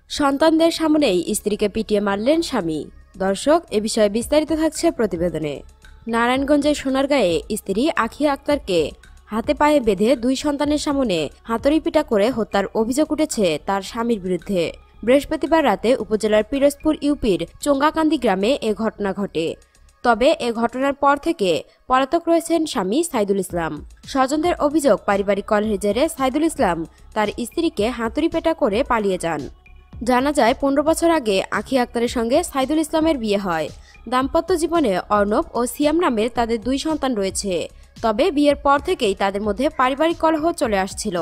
সন্তানদের সামনেই স্ত্রীকে পিটিয়ে মারলেন স্বামী। দর্শক, এ বিষয়ে বিস্তারিত থাকছে প্রতিবেদনে। নারায়ণগঞ্জের সোনারগাঁয়ে স্ত্রী আখিয়া আক্তারকে হাতে পায়ে বেঁধে দুই সন্তানের সামনে হাতুড়ি পিটা করে হত্যার অভিযোগ উঠেছে তার স্বামীর বিরুদ্ধে। বৃহস্পতিবার রাতে উপজেলার পিরোজপুর ইউপির চোঙ্গাকান্দি গ্রামে এ ঘটনা ঘটে। তবে এ ঘটনার পর থেকে পলাতক রয়েছেন স্বামী সাইদুল ইসলাম। স্বজনদের অভিযোগ, পারিবারিক কলহের জেরে সাইদুল ইসলাম তার স্ত্রীকে হাতুড়ি পেটা করে পালিয়ে যান। জানা যায়, 15 বছর আগে আখিয়া আক্তারের সঙ্গে সাইদুল ইসলামের বিয়ে হয়। দাম্পত্য জীবনে অর্ণব ও সিয়াম নামের তাদের দুই সন্তান রয়েছে। তবে বিয়ের পর থেকেই তাদের মধ্যে পারিবারিক কলহ চলে আসছিল।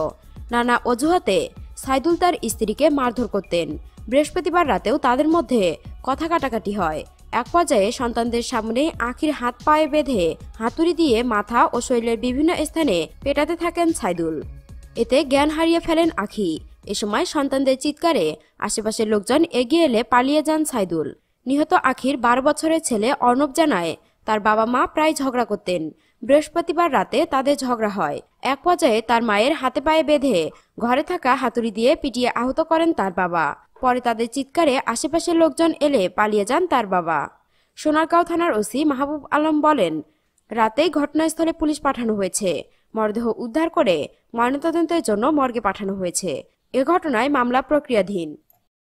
নানা অজুহাতে সাইদুল তার স্ত্রীকে মারধর করতেন। বৃহস্পতিবার রাতেও তাদের মধ্যে কথা কাটাকাটি হয়। এক পর্যায়ে সন্তানদের সামনে আখির হাত পায়ে বেঁধে হাতুড়ি দিয়ে মাথা ও শরীরের বিভিন্ন স্থানে পেটাতে থাকেন সাইদুল। এতে জ্ঞান হারিয়ে ফেলেন আখি। এ সময় সন্তানদের চিৎকারে আশেপাশের লোকজন এগিয়ে এলে পালিয়ে যান সাইদুল। নিহত আখির 12 বছরের ছেলে অর্ণব জানায়, তার বাবা মা প্রায় ঝগড়া করতেন। বৃহস্পতিবার রাতে তাদের ঝগড়া হয়। এক পর্যায়ে তার মায়ের হাতে পায়ে বেঁধে ঘরে থাকা হাতুড়ি দিয়ে পিটিয়ে আহত করেন তার বাবা। পরে তাদের চিৎকারে আশেপাশের লোকজন এলে পালিয়ে যান তার বাবা। সোনারগাঁও থানার ওসি মাহবুব আলম বলেন, রাতেই ঘটনাস্থলে পুলিশ পাঠানো হয়েছে। মরদেহ উদ্ধার করে ময়নাতদন্তের জন্য মর্গে পাঠানো হয়েছে। এ ঘটনায় মামলা প্রক্রিয়াধীন।